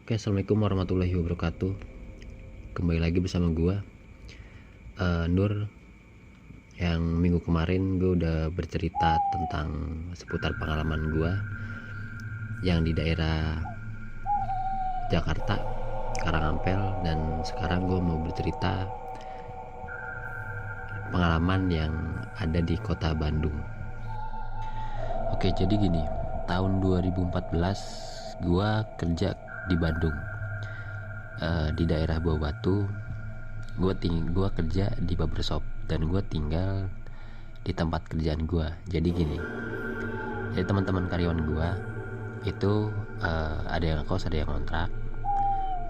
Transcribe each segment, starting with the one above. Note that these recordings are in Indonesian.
Oke, assalamualaikum warahmatullahi wabarakatuh. Kembali lagi bersama gue, Nur. Yang minggu kemarin gue udah bercerita tentang seputar pengalaman gue yang di daerah Jakarta, Karangampel, dan sekarang gue mau bercerita pengalaman yang ada di kota Bandung. Oke, jadi gini, tahun 2014 gue kerja di Bandung, di daerah Bawah Batu. Gue kerja di barbershop dan gue tinggal di tempat kerjaan gue. Jadi gini, jadi teman-teman karyawan gue itu ada yang kos, ada yang kontrak.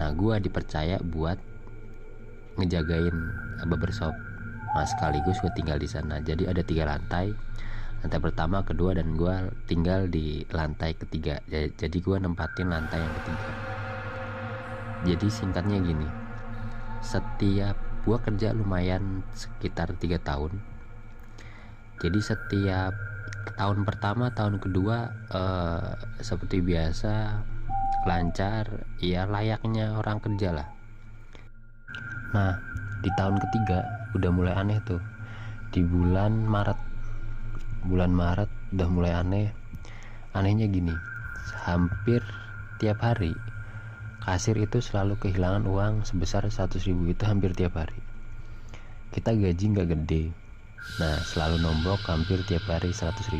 Nah, gue dipercaya buat ngejagain barbershop. Nah, sekaligus gue tinggal di sana. Jadi ada 3 lantai. Lantai pertama, kedua, dan gue tinggal di lantai ketiga. Jadi gue nempatin lantai yang ketiga. Jadi singkatnya gini, setiap gue kerja lumayan sekitar 3 tahun. Jadi setiap tahun pertama, tahun kedua seperti biasa, lancar, ya layaknya orang kerja lah. Nah, di tahun ketiga udah mulai aneh tuh. Di bulan Maret udah mulai aneh. Anehnya gini, hampir tiap hari kasir itu selalu kehilangan uang sebesar 100.000. Itu hampir tiap hari. Kita gaji nggak gede, nah selalu nombok hampir tiap hari 100.000.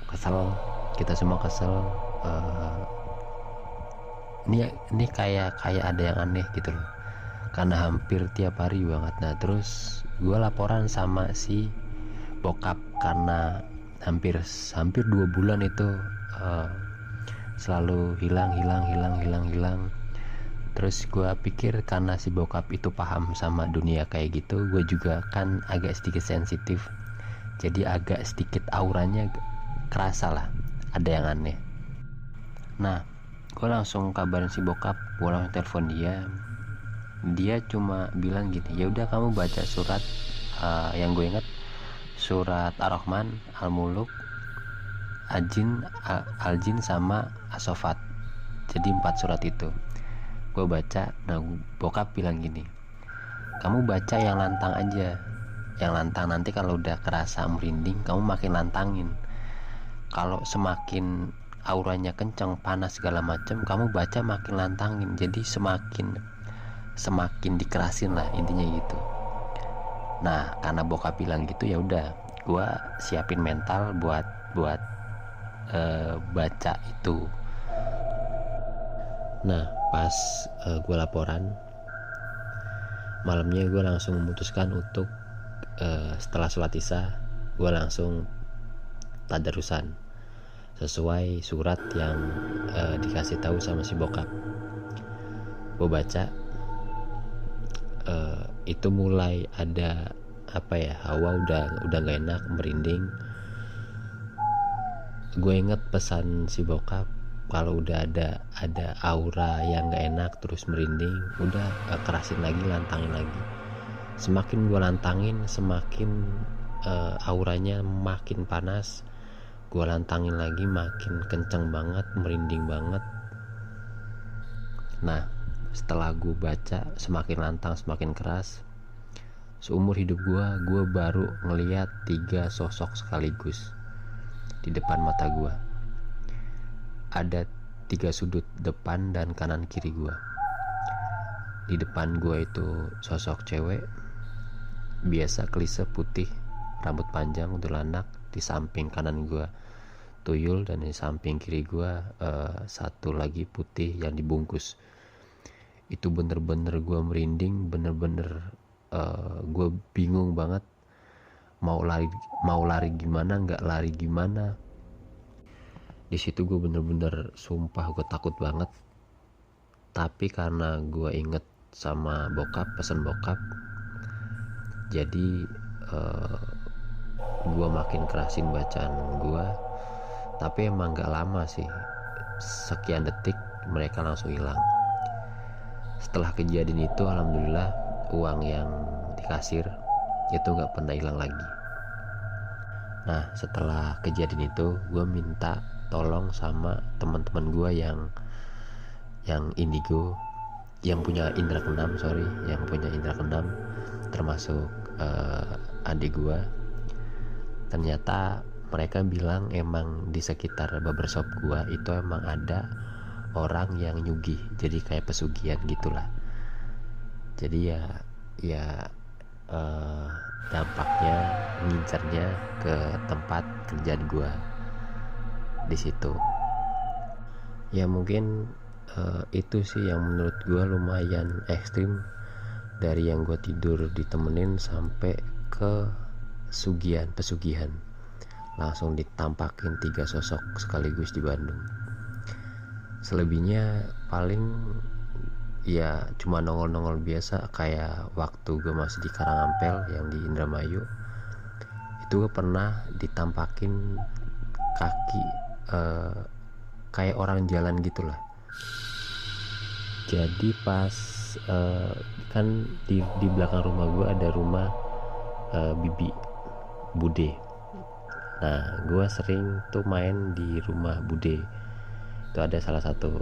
Kesel, kita semua kesel. Ini kayak ada yang aneh gitu loh, karena hampir tiap hari banget. Nah, terus gue laporan sama si bokap karena hampir 2 bulan itu selalu hilang. Terus gue pikir karena si bokap itu paham sama dunia kayak gitu, gue juga kan agak sedikit sensitif, jadi agak sedikit auranya kerasa lah ada yang aneh. Nah, gue langsung kabarin si bokap, gue langsung telepon dia cuma bilang gini, ya udah kamu baca surat yang gue inget, surat Ar-Rahman, Al-Muluk, Al-Jin sama As-Sofat. Jadi 4 surat itu gue baca. Nah, bokap bilang gini, kamu baca yang lantang aja, yang lantang. Nanti kalau udah kerasa merinding, kamu makin lantangin. Kalau semakin auranya kencang, panas segala macam, kamu baca makin lantangin. Jadi semakin dikerasin lah, intinya gitu. Nah, karena bokap bilang gitu, ya udah gue siapin mental buat baca itu. Nah, pas gue laporan, malamnya gue langsung memutuskan untuk setelah sholat isya gue langsung tadarusan sesuai surat yang dikasih tahu sama si bokap. Gue baca, itu mulai ada hawa udah gak enak, merinding. Gue inget pesan si bokap, kalau udah ada aura yang gak enak terus merinding, udah kerasin lagi, lantangin lagi. Semakin gue lantangin, semakin auranya makin panas. Gue lantangin lagi, makin kenceng banget, merinding banget. Nah, setelah gue baca semakin lantang, semakin keras, seumur hidup gue baru ngeliat 3 sosok sekaligus di depan mata gue. Ada 3 sudut, depan dan kanan kiri gue. Di depan gue itu sosok cewek biasa, klise, putih, rambut panjang, kuntilanak. Di samping kanan gue tuyul, dan di samping kiri gue satu lagi putih yang dibungkus. Itu bener-bener gue merinding, bener-bener gue bingung banget mau lari gimana, nggak lari gimana. Di situ gue bener-bener sumpah gue takut banget. Tapi karena gue inget sama bokap, pesan bokap, jadi gue makin kerasin bacaan gue. Tapi emang gak lama sih, sekian detik mereka langsung hilang. Setelah kejadian itu, alhamdulillah uang yang di kasir itu gak pernah hilang lagi. Nah, setelah kejadian itu gue minta tolong sama teman-teman gue yang yang indigo, yang punya indra keenam, termasuk adik gua. Ternyata mereka bilang emang di sekitar barbershop gua itu emang ada orang yang nyugih, jadi kayak pesugihan gitulah. Jadi ya dampaknya ngincernya ke tempat kerjaan gua di situ. Ya mungkin itu sih yang menurut gua lumayan ekstrim, dari yang gua tidur ditemenin sampai ke pesugihan langsung ditampakin 3 sosok sekaligus di Bandung. Selebihnya paling ya cuma nongol-nongol biasa, kayak waktu gue masih di Karangampel yang di Indramayu itu gue pernah ditampakin kaki kayak orang jalan gitulah. Jadi pas kan di belakang rumah gue ada rumah bibi bude. Nah gue sering tuh main di rumah bude, itu ada salah satu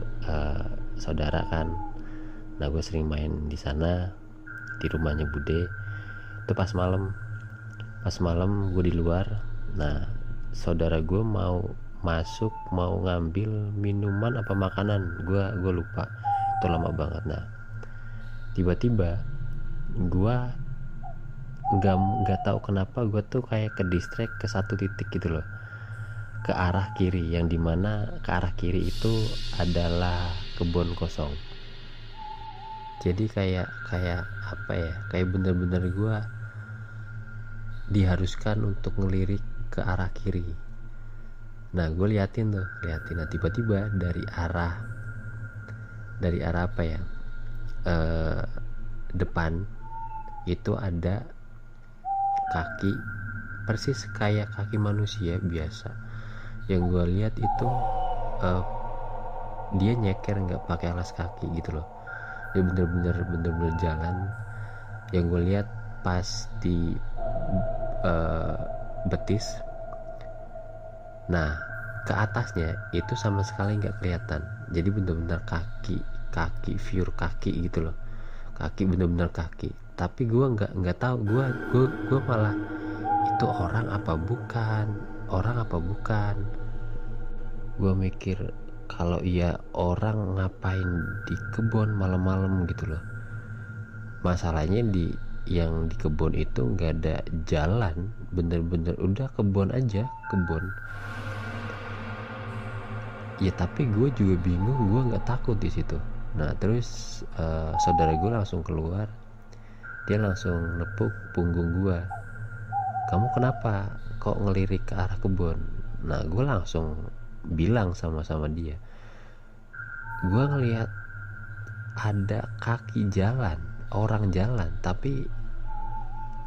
saudara kan. Nah gue sering main di sana di rumahnya bude. Itu pas malam gue di luar. Nah saudara gue mau masuk, mau ngambil minuman apa makanan, gue lupa, itu lama banget. Nah tiba-tiba gue nggak tahu kenapa gue tuh kayak ke distract ke satu titik gitu loh, ke arah kiri, yang dimana ke arah kiri itu adalah kebun kosong. Jadi kayak apa ya, kayak bener-bener gue diharuskan untuk ngelirik ke arah kiri. Nah gue liatin. Nah tiba-tiba dari arah apa ya, depan itu ada kaki persis kayak kaki manusia biasa. Yang gue lihat itu dia nyeker nggak pakai alas kaki gitu loh. Dia bener-bener jalan. Yang gue lihat pas di betis, nah ke atasnya itu sama sekali nggak kelihatan. Jadi bener-bener kaki pure kaki gitu loh, kaki bener-bener kaki. Tapi gue nggak tahu, gue malah itu orang apa bukan. Gue mikir kalau iya orang ngapain di kebun malam-malam gitu loh. Masalahnya yang di kebun itu nggak ada jalan, bener-bener udah kebun aja, kebun. Ya tapi gue juga bingung, gue nggak takut di situ. Nah terus saudara gue langsung keluar, dia langsung nepuk punggung gue. Kamu kenapa kok ngelirik ke arah kebun? Nah gue langsung bilang sama dia, gue ngelihat ada kaki jalan, orang jalan, tapi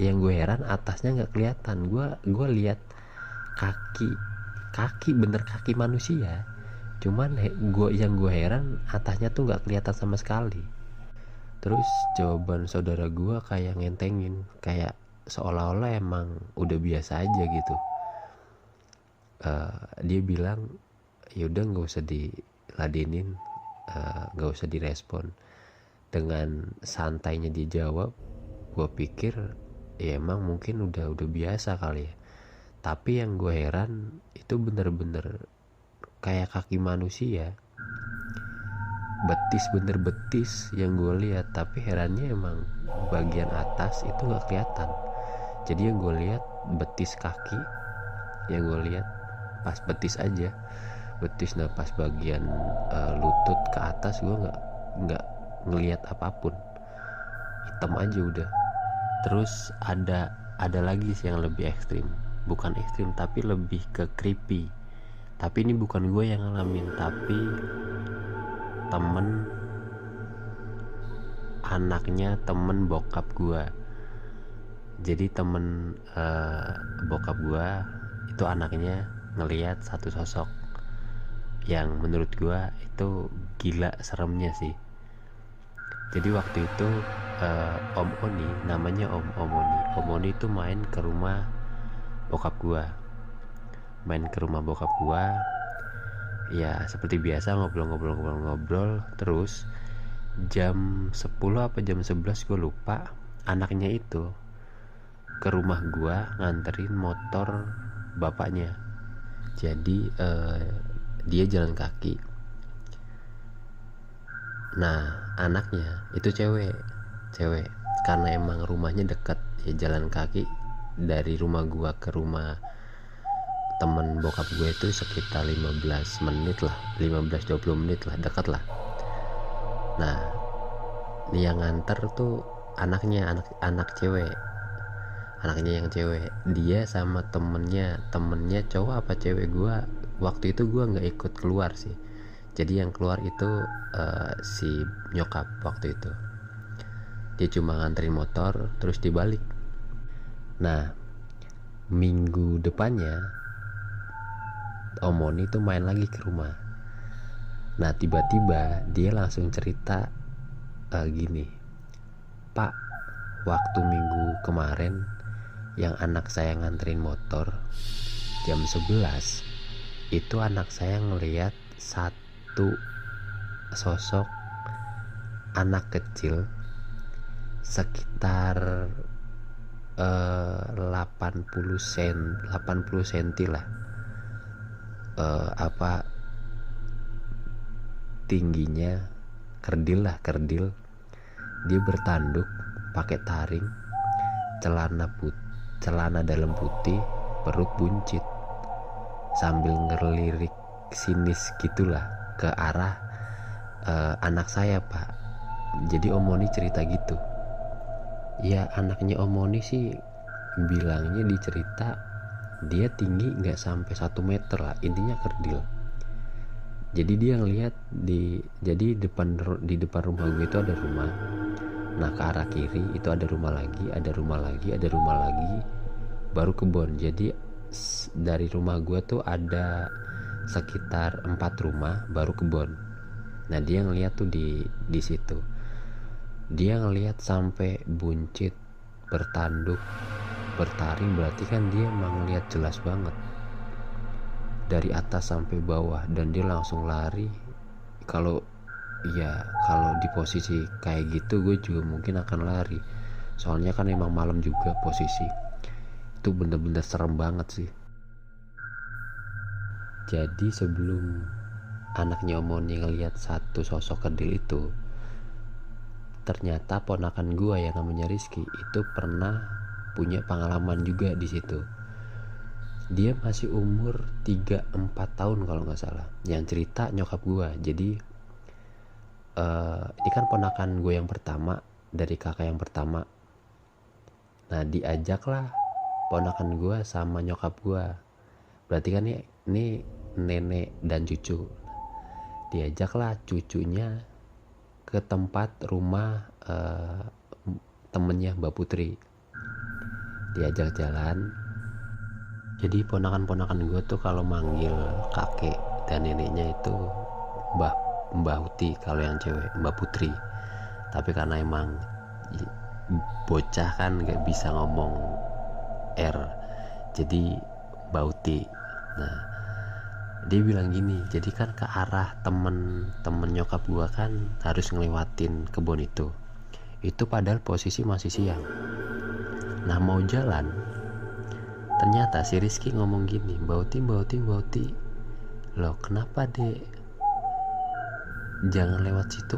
yang gue heran atasnya nggak kelihatan. Gue lihat kaki bener kaki manusia, cuman yang gue heran atasnya tuh nggak kelihatan sama sekali. Terus jawaban saudara gue kayak ngentengin, kayak seolah-olah emang udah biasa aja gitu. Dia bilang yaudah nggak usah diladenin, nggak usah direspon. Dengan santainya dia jawab, gue pikir ya emang mungkin udah biasa kali ya. Tapi yang gue heran itu bener-bener kayak kaki manusia, bener betis yang gue lihat. Tapi herannya emang bagian atas itu nggak kelihatan. Jadi yang gue lihat betis kaki, yang gue lihat pas betis aja, betis. Nah pas bagian lutut ke atas gue nggak ngelihat apapun, hitam aja udah. Terus ada lagi sih yang lebih ekstrim, bukan ekstrim tapi lebih ke creepy. Tapi ini bukan gue yang ngalamin, tapi anaknya temen bokap gue. Jadi temen bokap gue itu anaknya ngelihat satu sosok yang menurut gue itu gila seremnya sih. Jadi waktu itu Om Oni, namanya Om Oni itu main ke rumah bokap gue. ya seperti biasa ngobrol. Terus jam 10 apa jam 11 gue lupa, anaknya itu ke rumah gue nganterin motor bapaknya. Jadi dia jalan kaki. Nah anaknya itu cewek karena emang rumahnya dekat ya, jalan kaki dari rumah gue ke rumah temen bokap gue itu sekitar 15 menit lah, 15-20 menit lah, dekat lah. Nah ini yang nganter tuh anaknya yang cewek. Dia sama temennya cowok apa cewek, gua waktu itu gua nggak ikut keluar sih, jadi yang keluar itu si nyokap waktu itu. Dia cuma nganterin motor terus dibalik. Nah minggu depannya Om Moni tuh main lagi ke rumah. Nah tiba-tiba dia langsung cerita gini, Pak, waktu minggu kemarin yang anak saya nganterin motor jam 11, itu anak saya ngelihat satu sosok anak kecil sekitar 80 cm lah, tingginya, kerdil. Dia bertanduk pakai taring, celana dalam putih, perut buncit, sambil ngelirik sinis gitulah ke arah anak saya, Pak. Jadi Om Moni cerita gitu. Ya anaknya Om Moni sih bilangnya di cerita dia tinggi nggak sampai 1 meter lah, intinya kerdil. Jadi dia ngelihat di depan rumah gue itu ada rumah. Nah ke arah kiri itu ada rumah lagi, baru kebun. Jadi dari rumah gue tuh ada sekitar 4 rumah baru kebun. Nah dia ngeliat tuh di situ. Dia ngeliat sampai buncit, bertanduk, bertaring, berarti kan dia emang ngeliat jelas banget dari atas sampai bawah, dan dia langsung lari. Kalau di posisi kayak gitu gue juga mungkin akan lari, soalnya kan emang malam juga posisi itu, bener-bener serem banget sih. Jadi sebelum anaknya Om Moni ngeliat satu sosok kerdil itu, ternyata ponakan gue yang namanya Rizky itu pernah punya pengalaman juga di situ. Dia masih umur 3-4 tahun kalau nggak salah, yang cerita nyokap gue. Jadi ini kan ponakan gue yang pertama dari kakak yang pertama. Nah diajaklah ponakan gue sama nyokap gue, berarti kan ini nenek dan cucu. Diajaklah cucunya ke tempat rumah temennya Mbak Putri. Diajak jalan. Jadi ponakan-ponakan gue tuh kalau manggil kakek dan neneknya itu Mbak Uti, kalau yang cewek Mbak Putri. Tapi karena emang bocah kan gak bisa ngomong R, jadi Mbak Uti. Nah dia bilang gini, jadi kan ke arah temen nyokap gue kan harus ngelewatin kebun itu padahal posisi masih siang. Nah mau jalan, ternyata si Rizky ngomong gini, Mbak Uti, loh kenapa dek, jangan lewat situ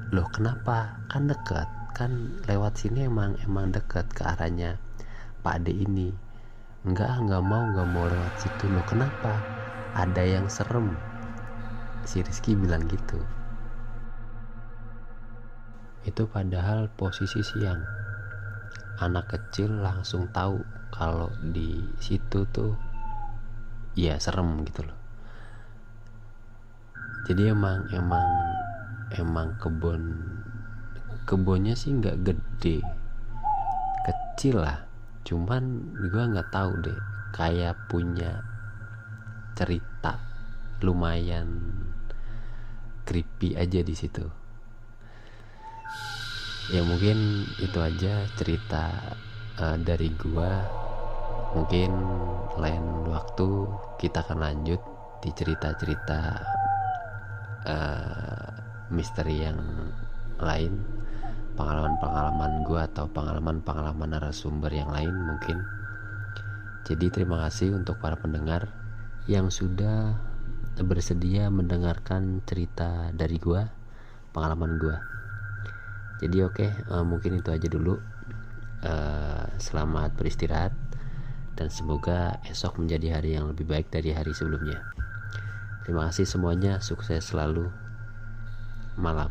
Loh kenapa, kan dekat, kan lewat sini emang dekat ke arahnya Pak Ade ini. Enggak mau lewat situ. Loh kenapa, ada yang serem, si Rizky bilang gitu. Itu padahal posisi siang. Anak kecil langsung tahu kalau di situ tuh ya serem gitu loh. Jadi emang kebunnya sih nggak gede, kecil lah. Cuman gue nggak tahu deh, kayak punya cerita lumayan creepy aja di situ. Ya mungkin itu aja cerita dari gua. Mungkin lain waktu kita akan lanjut di cerita-cerita misteri yang lain, pengalaman-pengalaman gue atau pengalaman-pengalaman narasumber yang lain mungkin. Jadi terima kasih untuk para pendengar yang sudah bersedia mendengarkan cerita dari gue, pengalaman gue. Jadi oke, mungkin itu aja dulu. Selamat beristirahat dan semoga esok menjadi hari yang lebih baik dari hari sebelumnya. Terima kasih semuanya, sukses selalu. Malam.